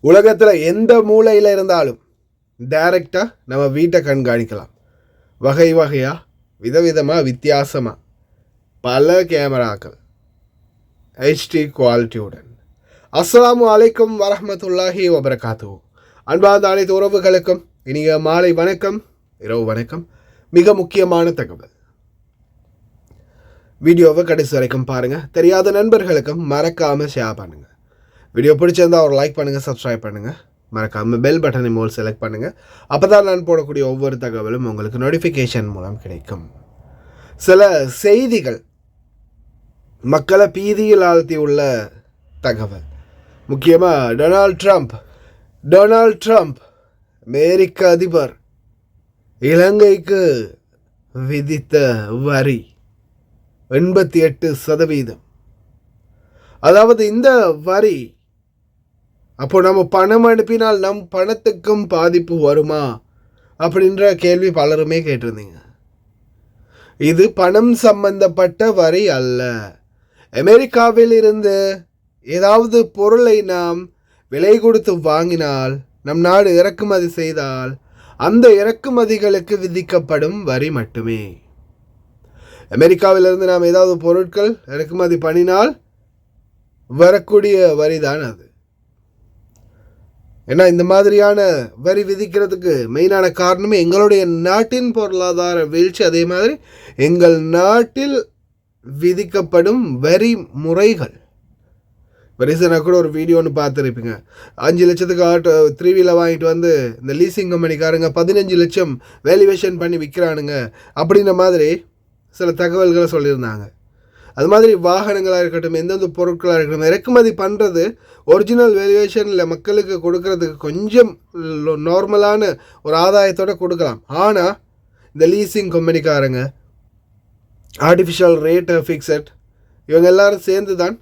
உலகத்தில் எந்த மூலையில் இருந்தாலும் டைரெக்டாக நம்ம வீட்டை கண்காணிக்கலாம். வகை வகையாக விதவிதமாக வித்தியாசமாக பல கேமராக்கள் HD குவாலிட்டியுடன். அஸ்ஸலாமு அலைக்கும் வரஹ்மத்துல்லாஹி வபரகாத்து. அன்பார்ந்த அனைத்து உறவுகளுக்கும் இனிய மாலை வணக்கம், இரவு வணக்கம். மிக முக்கியமான தகவல், வீடியோவை கடைசி வரைக்கும் பாருங்கள். தெரியாத நண்பர்களுக்கும் மறக்காமல் ஷேர் பண்ணுங்கள். வீடியோ பிடிச்சிருந்தால் ஒரு லைக் பண்ணுங்கள், சப்ஸ்கிரைப் பண்ணுங்கள், மறக்காமல் பெல் பட்டனை மூலம் செலக்ட் பண்ணுங்கள். அப்போ தான் நான் போடக்கூடிய ஒவ்வொரு தகவலும் உங்களுக்கு நோட்டிஃபிகேஷன் மூலம் கிடைக்கும். சில செய்திகள் மக்களை பீதியில் ஆழ்த்தியுள்ள தகவல். முக்கியமாக டொனால்ட் ட்ரம்ப் அமெரிக்க அதிபர் இலங்கைக்கு விதித்த வரி 88%. அதாவது இந்த வரி அப்போ நம்ம பணம் அனுப்பினால் நம் பணத்துக்கும் பாதிப்பு வருமா அப்படின்ற கேள்வி பலருமே கேட்டிருந்தீங்க. இது பணம் சம்பந்தப்பட்ட வரி அல்ல. அமெரிக்காவில் இருந்து ஏதாவது பொருளை நாம் விலை கொடுத்து வாங்கினால், நம் நாடு இறக்குமதி செய்தால், அந்த இறக்குமதிகளுக்கு விதிக்கப்படும் வரி மட்டுமே. அமெரிக்காவிலிருந்து நாம் ஏதாவது பொருட்கள் இறக்குமதி பண்ணினால் வரக்கூடிய வரி தான் அது. ஏன்னா இந்த மாதிரியான வரி விதிக்கிறதுக்கு மெயினான காரணமே எங்களுடைய நாட்டின் பொருளாதார வீழ்ச்சி, அதே மாதிரி எங்கள் நாட்டில் விதிக்கப்படும் வரி முறைகள். ரீசனாக கூட ஒரு வீடியோ ஒன்று பார்த்துருப்பீங்க. 5 லட்சத்துக்கு ஆட்டோ 3 வீலர் வாங்கிட்டு வந்து இந்த லீசிங் கம்பெனிக்காரங்க 15 லட்சம் வேல்யூவேஷன் பண்ணி விற்கிறானுங்க அப்படின்ற மாதிரி சில தகவல்களை சொல்லியிருந்தாங்க. அது மாதிரி வாகனங்களாக இருக்கட்டும், எந்தெந்த பொருட்களாக இருக்கட்டும், இறக்குமதி பண்ணுறது ஒரிஜினல் வேல்யூவேஷனில் மக்களுக்கு கொடுக்கறதுக்கு கொஞ்சம் நார்மலான ஒரு ஆதாயத்தோடு கொடுக்கலாம். ஆனால் இந்த லீசிங் கம்பெனிக்காரங்க ஆர்டிஃபிஷியல் ரேட் ஃபிக்ஸட் இவங்க எல்லாரும் சேர்ந்து தான்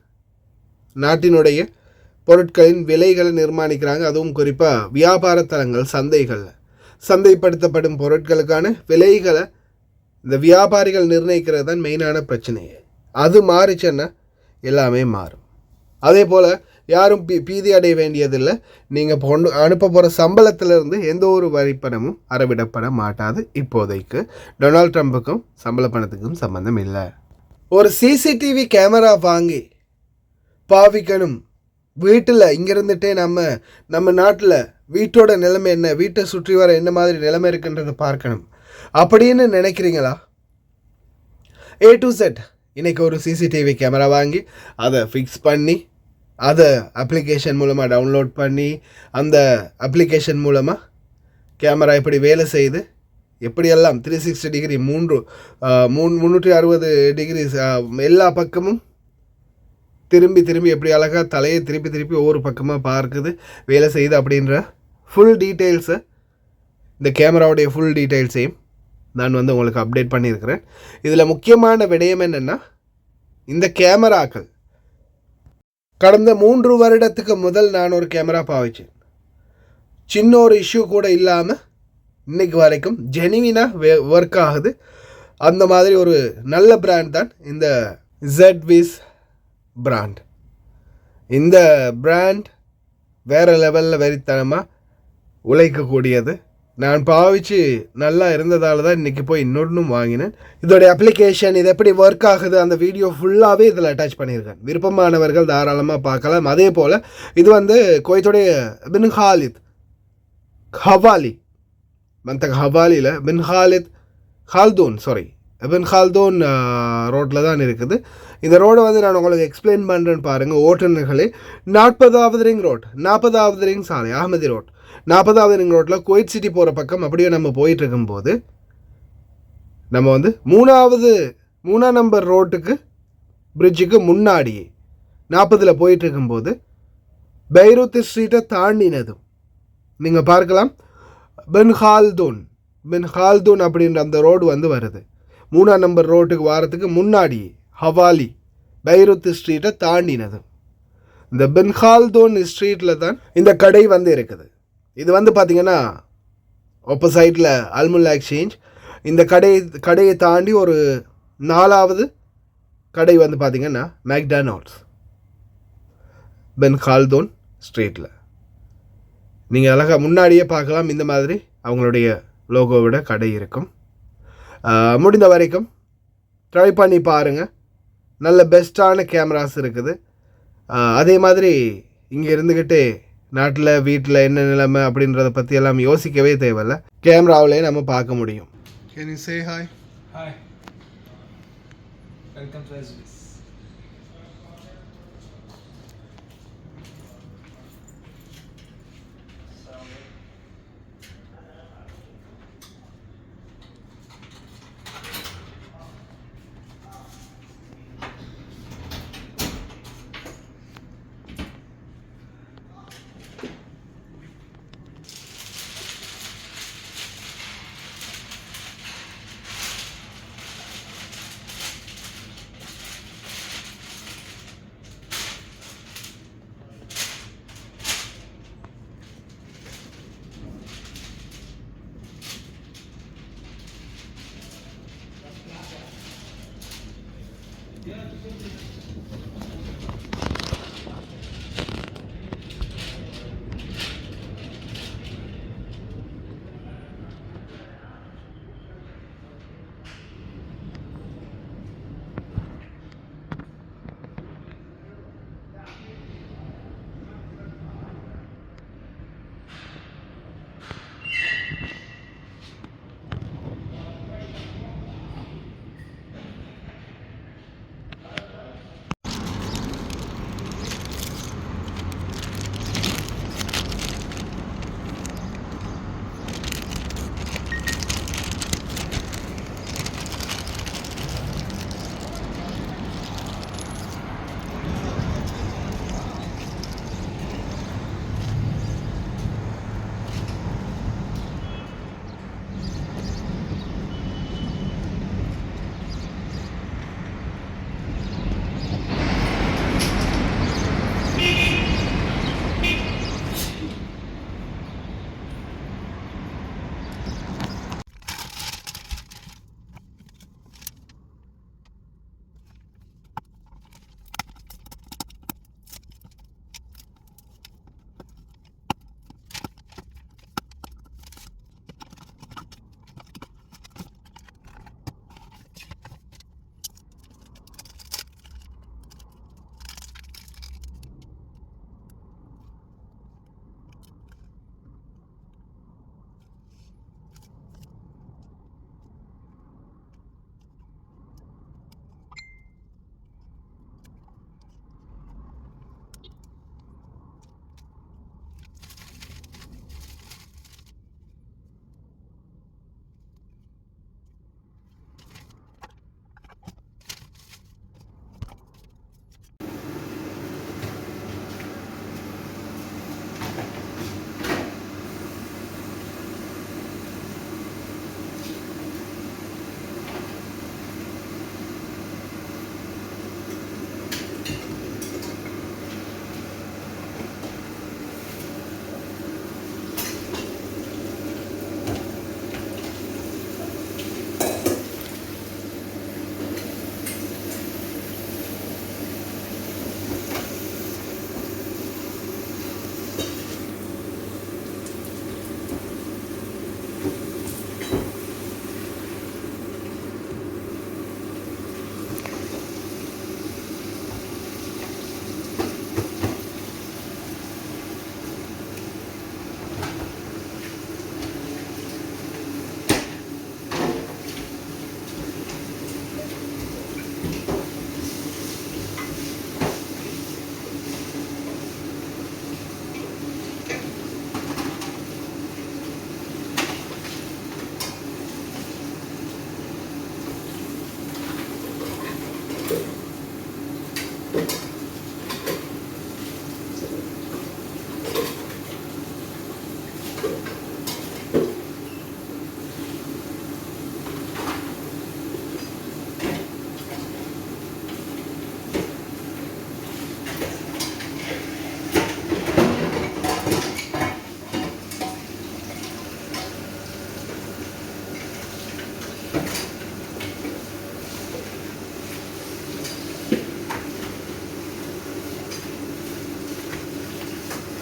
நாட்டினுடைய பொருட்களின் விலைகளை நிர்மாணிக்கிறாங்க. அதுவும் குறிப்பாக வியாபார தலங்கள், சந்தைப்படுத்தப்படும் பொருட்களுக்கான விலைகளை இந்த வியாபாரிகள் நிர்ணயிக்கிறது தான் மெயினான பிரச்சனையே. அது மாறிச்சுன்னா எல்லாமே மாறும். அதே போல் யாரும் பீதி அடைய வேண்டியதில்லை. நீங்கள் அனுப்ப போகிற சம்பளத்திலிருந்து எந்த ஒரு வரிப்பணமும் அறவிடப்பட மாட்டாது. இப்போதைக்கு டொனால்ட் ட்ரம்புக்கும் சம்பள பணத்துக்கும் சம்பந்தம் இல்லை. ஒரு CCTV கேமரா வாங்கி பாவிக்கணும். வீட்டில் இங்கிருந்துட்டே நம்ம நாட்டில் வீட்டோட நிலைமை என்ன, வீட்டை சுற்றி வர என்ன மாதிரி நிலைமை இருக்குன்றதை பார்க்கணும் அப்படின்னு நினைக்கிறீங்களா? A to Z இன்றைக்கி ஒரு CCTV கேமரா வாங்கி அதை ஃபிக்ஸ் பண்ணி, அதை அப்ளிகேஷன் மூலமாக டவுன்லோட் பண்ணி, அந்த அப்ளிகேஷன் மூலமாக கேமரா எப்படி வேலை செய்து, எப்படியெல்லாம் 360 டிகிரி 360 டிகிரி எல்லா பக்கமும் திரும்பி எப்படி அழகாக தலையை திருப்பி ஒவ்வொரு பக்கமாக பார்க்குது, வேலை செய்யுது அப்படின்ற ஃபுல் டீட்டெயில்ஸை, இந்த கேமராவுடைய ஃபுல் டீட்டெயில்ஸையும் நான் உங்களுக்கு அப்டேட் பண்ணியிருக்கிறேன். இதில் முக்கியமான விடயம் என்னென்னா, இந்த கேமராக்கள் கடந்த 3 வருடத்துக்கு முதல் நான் ஒரு கேமரா பாவிச்சேன். சின்ன ஒரு இஷ்யூ கூட இல்லாமல் இன்னைக்கு வரைக்கும் ஜெனிவினாக ஒர்க் ஆகுது. அந்த மாதிரி ஒரு நல்ல பிராண்ட் தான் இந்த ZVIS பிராண்ட். இந்த பிராண்ட் வேறு லெவலில் வெறித்தனமாக உழைக்கக்கூடியது. நான் பாவிச்சு நல்லா இருந்ததால் தான் இன்றைக்கி போய் இன்னொன்றும் வாங்கினேன். இதோடைய அப்ளிகேஷன், இது எப்படி ஒர்க் ஆகுது, அந்த வீடியோ ஃபுல்லாகவே இதில் அட்டாச் பண்ணியிருக்கேன். விருப்பமானவர்கள் தாராளமாக பார்க்கலாம். அதே போல் இது குவைத்துடைய பின் ஹவாலியில் பின் ஹால்தூன் ரோட்டில் தான் இருக்குது. இந்த ரோடை நான் உங்களுக்கு எக்ஸ்பிளைன் பண்ணுறேன்னு பாருங்கள். ஓட்டுநர்களே, 40வது ரிங் சாலை, அகமதி ரோட், 40வது ரிங் ரோட்டில் குவைத் சிட்டி போகிற பக்கம் அப்படியே நம்ம போயிட்டு இருக்கும்போது, நம்ம 3ஆம் நம்பர் ரோட்டுக்கு பிரிட்ஜுக்கு முன்னாடியே 40ல் போயிட்டு இருக்கும்போது பெய்ரூத் ஸ்ட்ரீட்டை தாண்டினதும் நீங்கள் பார்க்கலாம் பின் ஹால்தூன் அப்படின்ற அந்த ரோடு வருது. 3ஆம் நம்பர் ரோட்டுக்கு வாரத்துக்கு முன்னாடி ஹவாலி பெய்ரூத் ஸ்ட்ரீட்டை தாண்டினதும் இந்த பின் ஹால்தூன் ஸ்ட்ரீட்டில் தான் இந்த கடை இருக்குது. இது பார்த்திங்கன்னா ஆப்போசைட்டில் அல்முல்லா எக்ஸ்சேஞ்ச். இந்த கடையை தாண்டி ஒரு 4வது கடை பார்த்திங்கன்னா மேக்டானல்ட்ஸ் பின் ஹால்தூன் ஸ்ட்ரீட்டில். நீங்கள் அழகாக முன்னாடியே பார்க்கலாம். இந்த மாதிரி அவங்களுடைய லோகோவோட கடை இருக்கும். முடிந்த வரைக்கும் ட்ரை பண்ணி பாருங்கள். நல்ல பெஸ்ட்டான கேமராஸ் இருக்குது. அதே மாதிரி இங்கே இருந்துக்கிட்டு நாட்டில் வீட்டில் என்ன நிலைமை அப்படின்றத பற்றி எல்லாம் யோசிக்கவே தேவையில்லை. கேமராவிலே நம்ம பார்க்க முடியும். Can you say hi? Hi. Welcome to SBS.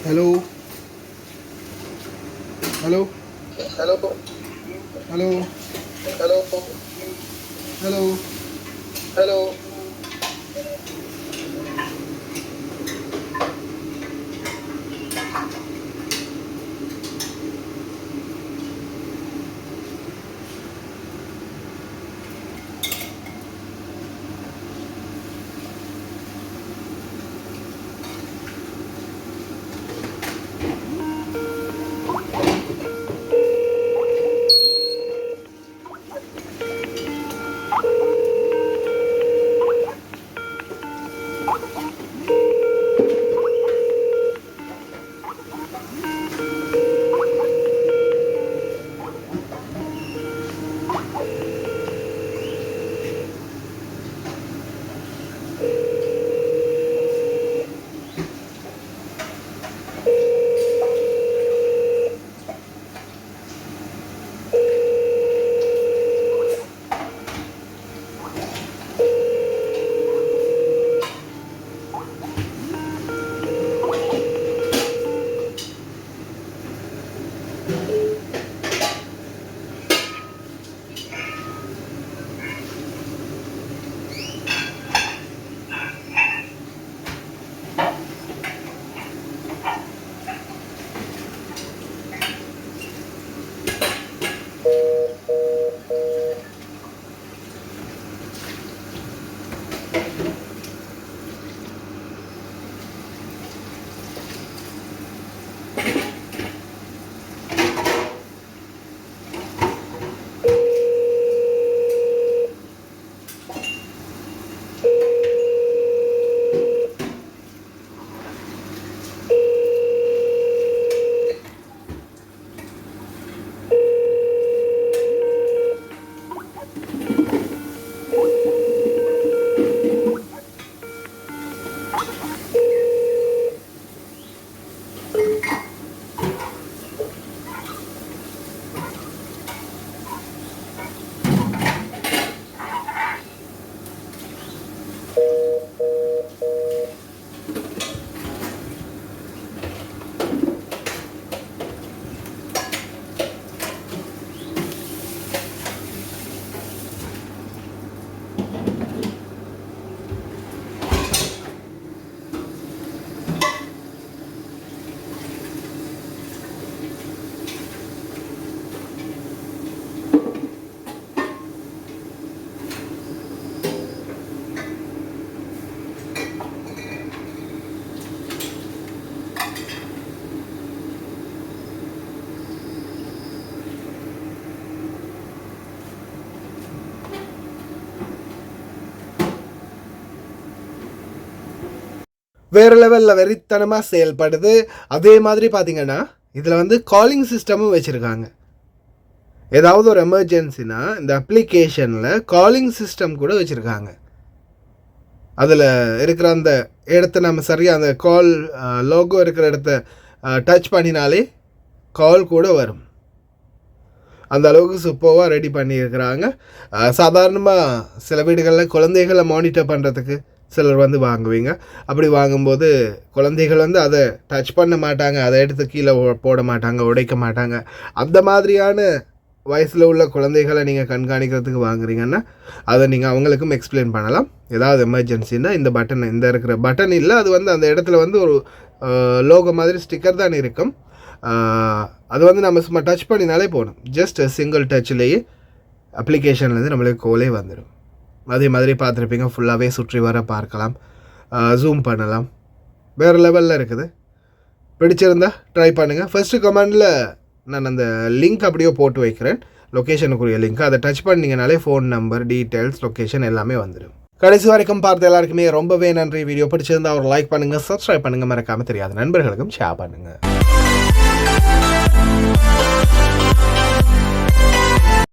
Hello. Hello hello hello hello hello hello வேறு லெவலில் வெறித்தனமாக செயல்படுது. அதே மாதிரி பார்த்திங்கன்னா இதில் வந்து காலிங் சிஸ்டமும் வச்சுருக்காங்க. ஏதாவது ஒரு எமர்ஜென்சினா இந்த அப்ளிகேஷனில் காலிங் சிஸ்டம் கூட வச்சுருக்காங்க. அதில் இருக்கிற அந்த இடத்த நம்ம சரியாக அந்த கால் லோகோ இருக்கிற இடத்த டச் பண்ணினாலே கால் கூட வரும். அந்த அளவுக்கு சூப்பராக ரெடி பண்ணியிருக்கிறாங்க. சாதாரணமாக சில வீடுகளில் குழந்தைகளை மானிட்டர் பண்ணுறதுக்கு சிலர் வந்து வாங்குவீங்க. அப்படி வாங்கும்போது குழந்தைகள் வந்து அதை டச் பண்ண மாட்டாங்க, அதை எடுத்து கீழே போட மாட்டாங்க, உடைக்க மாட்டாங்க. அந்த மாதிரியான வயசில் உள்ள குழந்தைகளை நீங்கள் கண்காணிக்கிறதுக்கு வாங்குறீங்கன்னா அதை நீங்கள் அவங்களுக்கும் எக்ஸ்பிளைன் பண்ணலாம். ஏதாவது எமர்ஜென்சின்னா இந்த பட்டன், இந்த இருக்கிற பட்டன் இல்லை, அது வந்து அந்த இடத்துல வந்து ஒரு லோகோ மாதிரி ஸ்டிக்கர் தான் இருக்கும். அது வந்து நம்ம சும்மா டச் பண்ணினாலே போகணும். ஜஸ்ட் சிங்கிள் டச்சிலேயே அப்ளிகேஷன்லேருந்து நம்மளுக்கு கோலே வந்துடும். அதே மாதிரி பார்த்துருப்பீங்க, ஃபுல்லாகவே சுற்றி வர பார்க்கலாம், ஜூம் பண்ணலாம். வேறு லெவலில் இருக்குது. பிடிச்சிருந்தா ட்ரை பண்ணுங்கள். ஃபஸ்ட்டு கமெண்டில் நான் அந்த லிங்க் அப்படியே போட்டு வைக்கிறேன், லொக்கேஷனுக்குரிய லிங்க். அதை டச் பண்ணிங்கனாலே ஃபோன் நம்பர், டீட்டெயில்ஸ், லொக்கேஷன் எல்லாமே வந்துடும். கடைசி வரைக்கும் பார்த்த எல்லாருக்குமே ரொம்பவே நன்றி. வீடியோ பிடிச்சிருந்தா ஒரு லைக் பண்ணுங்கள், சப்ஸ்கிரைப் பண்ணுங்கள், மறக்காமல் தெரியாத நண்பர்களுக்கும் ஷேர் பண்ணுங்கள்.